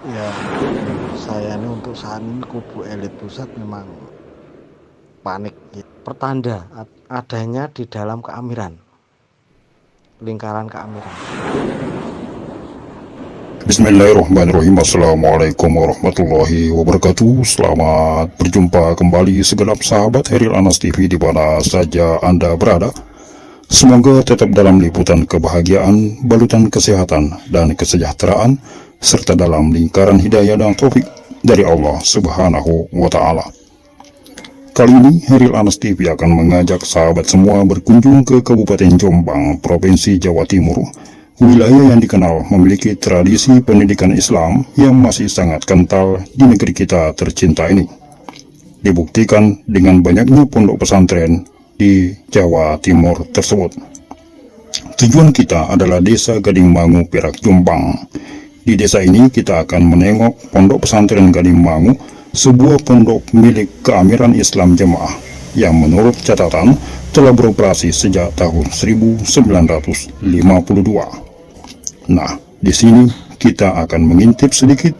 Ya, saya ini untuk saat ini kubu elit pusat memang panik. Pertanda adanya di dalam keamiran, lingkaran keamiran. Bismillahirrahmanirrahim. Assalamualaikum warahmatullahi wabarakatuh. Selamat berjumpa kembali segenap sahabat Heril Anas TV di mana saja Anda berada. Semoga tetap dalam liputan kebahagiaan, balutan kesehatan dan kesejahteraan, serta dalam lingkaran hidayah dan taufik dari Allah Subhanahu wa Ta'ala. Kali ini Heril Anas TV akan mengajak sahabat semua berkunjung ke Kabupaten Jombang, Provinsi Jawa Timur, wilayah yang dikenal memiliki tradisi pendidikan Islam yang masih sangat kental di negeri kita tercinta ini. Dibuktikan dengan banyaknya pondok pesantren di Jawa Timur tersebut. Tujuan kita adalah Desa Gading Mangu, Perak, Jombang. Di desa ini kita akan menengok pondok pesantren Gading Mangu, sebuah pondok milik keamiran Islam Jamaah yang menurut catatan telah beroperasi sejak tahun 1952. Nah, di sini kita akan mengintip sedikit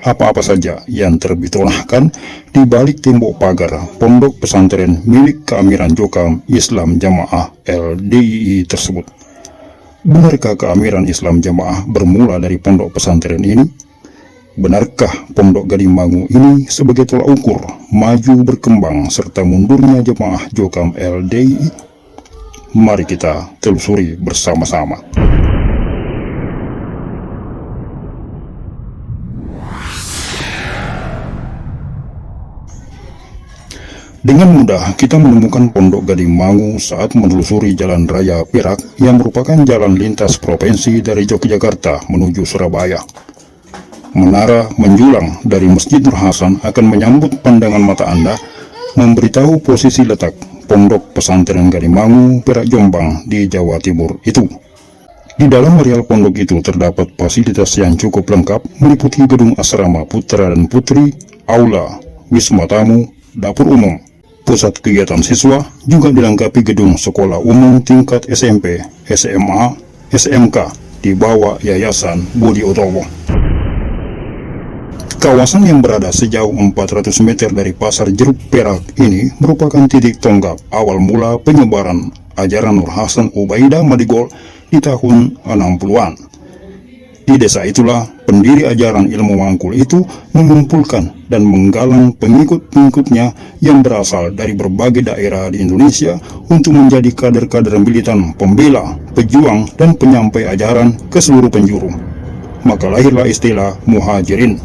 apa-apa saja yang terbitolahkan di balik tembok pagar pondok pesantren milik keamiran Jokam Islam Jamaah LDII tersebut. Benarkah keamiran Islam Jamaah bermula dari pondok pesantren ini? Benarkah pondok Gading Mangu ini sebagai tolak ukur maju berkembang serta mundurnya Jamaah Jokam LDII? Mari kita telusuri bersama-sama. Dengan mudah kita menemukan pondok Gading Mangu saat menelusuri Jalan Raya Perak yang merupakan jalan lintas provinsi dari Yogyakarta menuju Surabaya. Menara menjulang dari Masjid Nur Hasan akan menyambut pandangan mata Anda, memberitahu posisi letak pondok pesantren Gading Mangu, Perak, Jombang di Jawa Timur itu. Di dalam areal pondok itu terdapat fasilitas yang cukup lengkap meliputi gedung asrama putra dan putri, aula, wisma tamu, dapur umum, pusat kegiatan siswa, juga dilengkapi gedung sekolah umum tingkat SMP, SMA, SMK di bawah Yayasan Budi Utomo. Kawasan yang berada sejauh 400 meter dari Pasar Jeruk Perak ini merupakan titik tonggak awal mula penyebaran ajaran Nur Hasan Ubaidah Madigol di tahun 60-an. Di desa itulah pendiri ajaran ilmu mangkul itu mengumpulkan dan menggalang pengikut-pengikutnya yang berasal dari berbagai daerah di Indonesia untuk menjadi kader-kader militan pembela, pejuang, dan penyampai ajaran ke seluruh penjuru. Maka lahirlah istilah muhajirin.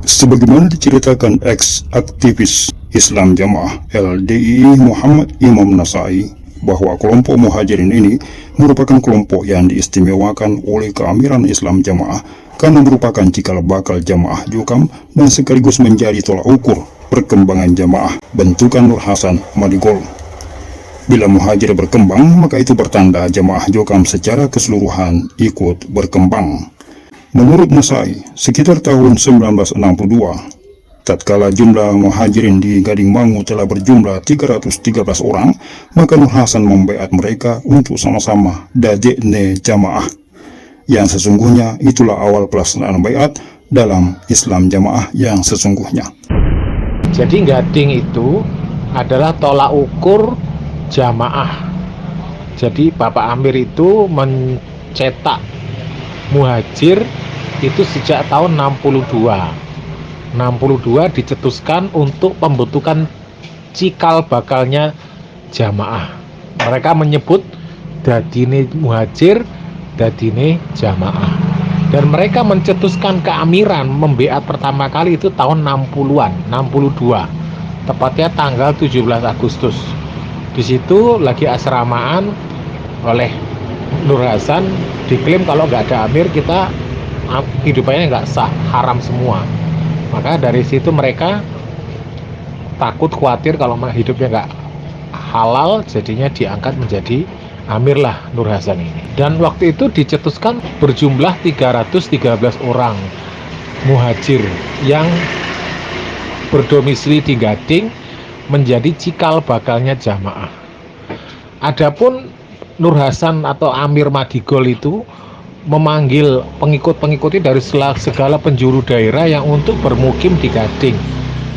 Sebagaimana diceritakan ex-aktivis Islam Jamaah LDII Muhammad Imam Nasai, bahwa kelompok muhajirin ini merupakan kelompok yang diistimewakan oleh keamiran Islam Jamaah karena merupakan cikal bakal Jamaah Jokam dan sekaligus menjadi tolak ukur perkembangan Jamaah bentukan Nur Hasan Madigol. Bila muhajir berkembang, maka itu bertanda Jamaah Jokam secara keseluruhan ikut berkembang. Menurut Nasai, sekitar tahun 1962, tatkala jumlah muhajirin di Gading Mangu telah berjumlah 313 orang, maka Nur Hasan membaiat mereka untuk sama-sama dadekne jamaah. Yang sesungguhnya itulah awal pelaksanaan baiat dalam Islam Jamaah yang sesungguhnya. Jadi Gading itu adalah tolak ukur jamaah. Jadi Bapak Amir itu mencetak muhajir itu sejak tahun 62 dicetuskan untuk pembentukan cikal bakalnya jamaah. Mereka menyebut dadine muhajir, dadine jamaah. Dan mereka mencetuskan keamiran membeat pertama kali itu tahun 60-an, 62. Tepatnya tanggal 17 Agustus. Di situ lagi asramaan oleh Nur Hasan, diklaim kalau nggak ada amir kita hidupannya nggak sah, haram semua. Maka dari situ mereka takut khawatir kalau hidupnya nggak halal, jadinya diangkat menjadi amir lah Nur Hasan ini. Dan waktu itu dicetuskan berjumlah 313 orang muhajir yang berdomisili di Gading menjadi cikal bakalnya jamaah. Adapun Nur Hasan atau Amir Madigol itu memanggil pengikut-pengikutnya dari segala penjuru daerah yang untuk bermukim di Gading.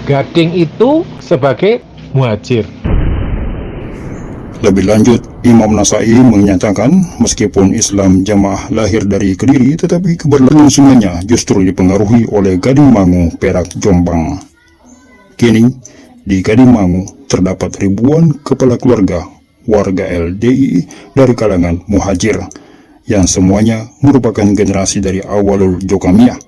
Gading itu sebagai muhajir. Lebih lanjut, Imam Nasai menyatakan meskipun Islam Jamaah lahir dari Kediri, tetapi keberlangsungannya justru dipengaruhi oleh Gading Mangu, Perak, Jombang. Kini, di Gading Mangu terdapat ribuan kepala keluarga warga LDII dari kalangan muhajir, yang semuanya merupakan generasi dari awalul Jokamiyah,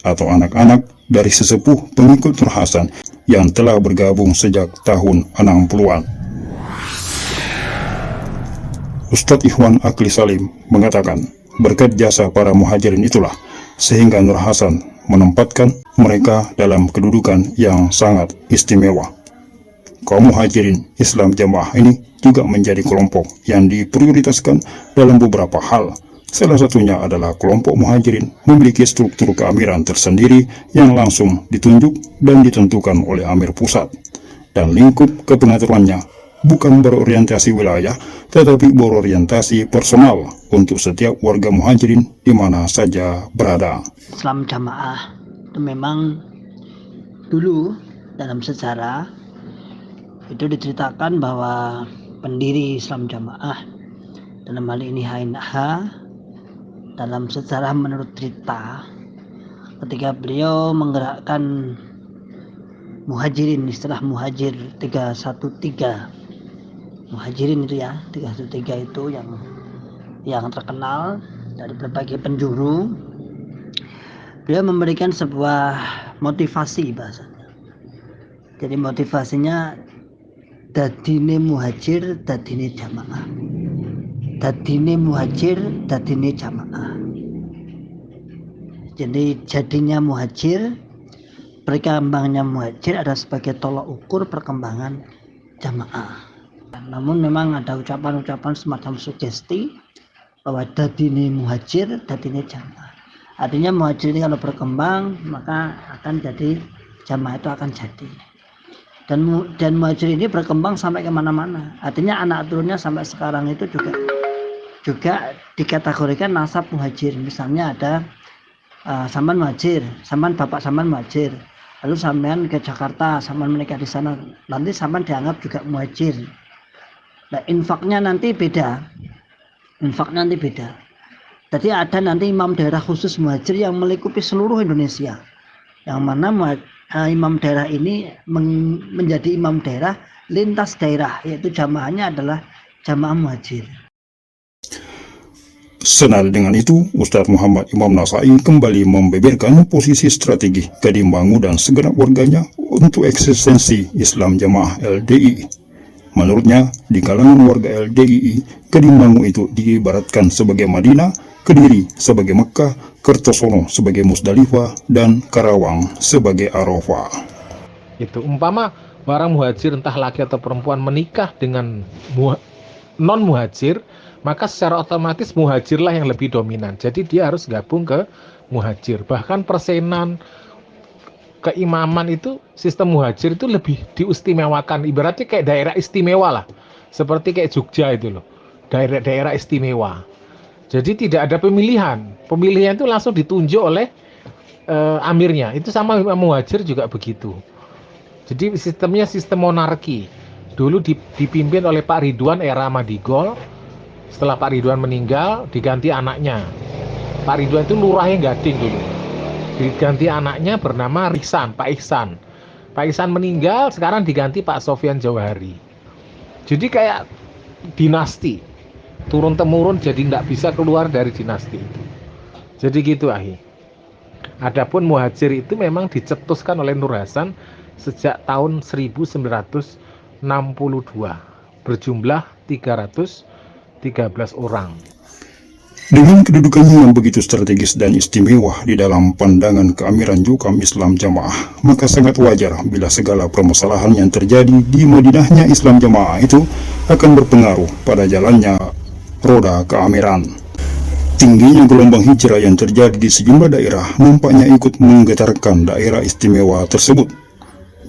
atau anak-anak dari sesepuh pengikut Nur Hasan yang telah bergabung sejak tahun 60-an. Ustadz Ikhwan Akli Salim mengatakan, berkat jasa para muhajirin itulah sehingga Nur Hasan menempatkan mereka dalam kedudukan yang sangat istimewa. Kaum muhajirin Islam Jamaah ini juga menjadi kelompok yang diprioritaskan dalam beberapa hal. Salah satunya adalah kelompok muhajirin memiliki struktur keamiran tersendiri yang langsung ditunjuk dan ditentukan oleh Amir Pusat, dan lingkup kepengaturannya bukan berorientasi wilayah, tetapi berorientasi personal untuk setiap warga muhajirin di mana saja berada. Islam Jamaah itu memang dulu dalam sejarah itu diceritakan bahwa pendiri Islam Jamaah, dalam hal ini HNH, dalam sejarah menurut cerita, ketika beliau menggerakkan muhajirin, istilah muhajir 313, muhajirin itu ya, 313 itu yang terkenal dari berbagai penjuru. Beliau memberikan sebuah motivasi bahasanya. Jadi motivasinya dadine muhajir, dadine jamaah. Dadine muhajir, dadine jamaah. Jadi jadinya muhajir, perkembangannya muhajir adalah sebagai tolak ukur perkembangan jamaah. Namun memang ada ucapan-ucapan semacam sugesti bahwa dadine muhajir, dadine jamaah. Artinya muhajir ini kalau berkembang maka akan jadi jamaah, itu akan jadi. Dan muhajir ini berkembang sampai kemana-mana. Artinya anak turunnya sampai sekarang itu juga dikategorikan nasab muhajir. Misalnya ada sampean muhajir, sampean bapak sampean muhajir, lalu sampean ke Jakarta, sampean menikah di sana, nanti sampean dianggap juga muhajir. Nah, infaknya nanti beda. Jadi ada nanti imam daerah khusus muhajir yang melingkupi seluruh Indonesia, yang mana imam daerah ini menjadi imam daerah lintas daerah, yaitu jamaahnya adalah jamaah muhajir. Senada dengan itu, Ustadz Muhammad Imam Nasai kembali membeberkan posisi strategi Gading Mangu dan segenap warganya untuk eksistensi Islam Jamaah LDII. Menurutnya, di kalangan warga LDII, Gading Mangu itu diibaratkan sebagai Madinah, Kediri sebagai Mekah, Kertosono sebagai Musdalifah, dan Karawang sebagai Arafah. Itu umpama orang muhajir entah laki atau perempuan menikah dengan non muhajir, maka secara otomatis muhajirlah yang lebih dominan. Jadi dia harus gabung ke muhajir. Bahkan persenan keimaman itu, sistem muhajir itu lebih diistimewakan. Ibaratnya kayak daerah istimewa lah, seperti kayak Jogja itu loh, daerah istimewa. Jadi tidak ada pemilihan itu langsung ditunjuk oleh amirnya. Itu sama muhajir juga begitu. Jadi sistemnya sistem monarki. Dulu dipimpin oleh Pak Ridwan era Madigol. Setelah Pak Ridwan meninggal, diganti anaknya. Pak Ridwan itu lurahnya Gading dulu. Diganti anaknya bernama Pak Ihsan. Pak Ihsan meninggal, sekarang diganti Pak Sofyan Jawahari. Jadi kayak dinasti, turun-temurun, jadi nggak bisa keluar dari dinasti itu. Jadi gitu Ahi. Adapun muhajir itu memang dicetuskan oleh Nur Hasan sejak tahun 1962, berjumlah 313 orang. Dengan kedudukannya yang begitu strategis dan istimewa di dalam pandangan keamiran Jukam Islam Jamaah, maka sangat wajar bila segala permasalahan yang terjadi di Madinahnya Islam Jamaah itu akan berpengaruh pada jalannya roda keamiran. Tingginya gelombang hijrah yang terjadi di sejumlah daerah nampaknya ikut menggetarkan daerah istimewa tersebut.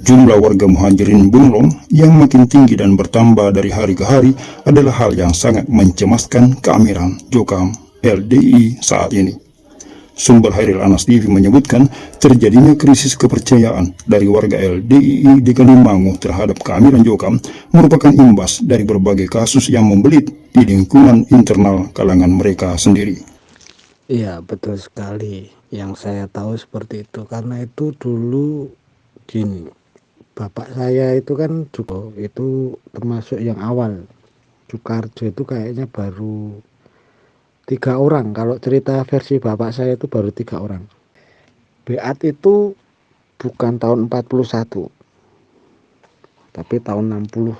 Jumlah warga muhajirin bunglon yang makin tinggi dan bertambah dari hari ke hari adalah hal yang sangat mencemaskan keamiran Jukam LDII saat ini. Sumber Hairil Anas TV menyebutkan terjadinya krisis kepercayaan dari warga LDII di Kalimangu terhadap kehamilan Jokam merupakan imbas dari berbagai kasus yang membelit di lingkungan internal kalangan mereka sendiri. Iya, betul sekali. Yang saya tahu seperti itu karena itu dulu gini, bapak saya itu kan juga itu termasuk yang awal. Soekarjo itu kayaknya baru 3 orang. Kalau cerita versi bapak saya itu baru 3 orang. Beat itu bukan tahun 41, tapi tahun 60.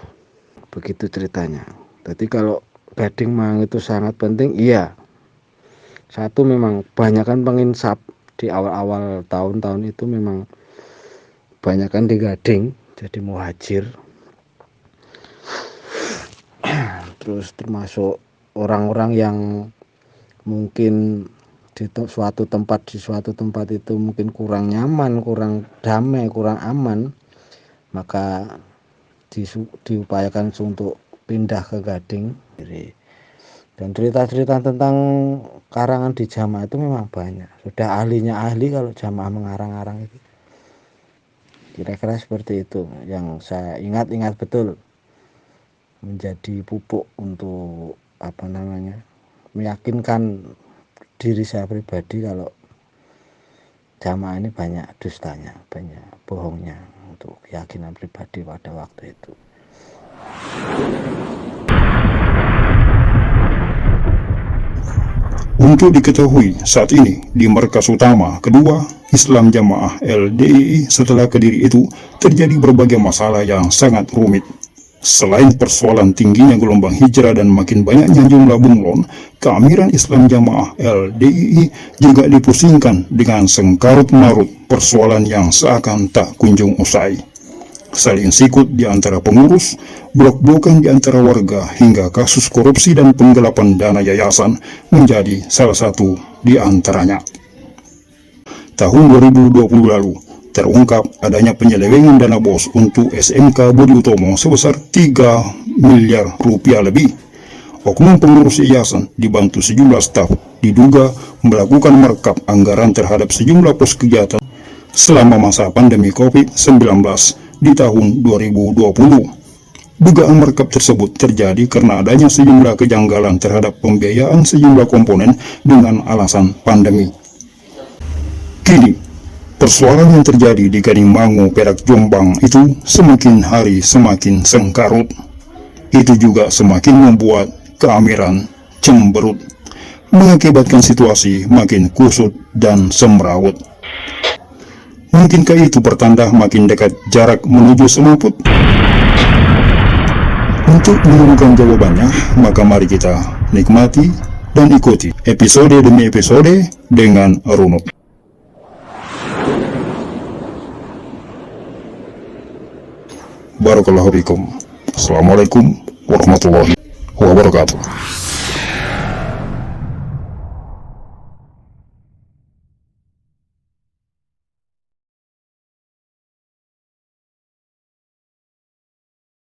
Begitu ceritanya. Jadi kalau Gading Mang itu sangat penting, iya. Satu, memang banyakan penginsap di awal-awal tahun-tahun itu memang banyakan di Gading, jadi muhajir. Terus termasuk orang-orang yang mungkin di suatu tempat itu mungkin kurang nyaman, kurang damai, kurang aman, maka diupayakan untuk pindah ke Gading. Dan cerita-cerita tentang karangan di Jamaah itu memang banyak. Sudah ahlinya ahli kalau Jamaah mengarang-arang itu. Kira-kira seperti itu yang saya ingat betul, menjadi pupuk untuk meyakinkan diri saya pribadi kalau Jamaah ini banyak dustanya, banyak bohongnya, untuk keyakinan pribadi pada waktu itu. Untuk diketahui, saat ini di markas utama kedua Islam Jamaah LDII setelah Kediri itu terjadi berbagai masalah yang sangat rumit. Selain persoalan tingginya gelombang hijrah dan makin banyaknya jumlah bunglon, keamiran Islam Jamaah LDII juga dipusingkan dengan sengkarut-marut persoalan yang seakan tak kunjung usai. Saling sikut di antara pengurus, blok-blokan di antara warga, hingga kasus korupsi dan penggelapan dana yayasan menjadi salah satu di antaranya. Tahun 2020 lalu, terungkap adanya penyelewengan dana BOS untuk SMK Budi Utomo sebesar 3 miliar rupiah lebih. Oknum pengurus yayasan dibantu sejumlah staf diduga melakukan markup anggaran terhadap sejumlah pos kegiatan selama masa pandemi COVID-19 di tahun 2020. Dugaan markup tersebut terjadi karena adanya sejumlah kejanggalan terhadap pembiayaan sejumlah komponen dengan alasan pandemi. Kini, persoalan yang terjadi di Kalimangu, Perak, Jombang itu semakin hari semakin sengkarut. Itu juga semakin membuat keamiran cemberut, mengakibatkan situasi makin kusut dan semrawut. Mungkinkah itu pertanda makin dekat jarak menuju semaput? Untuk menemukan jawabannya, maka mari kita nikmati dan ikuti episode demi episode dengan runut. Barakallahu fikum. Assalamualaikum warahmatullahi wabarakatuh.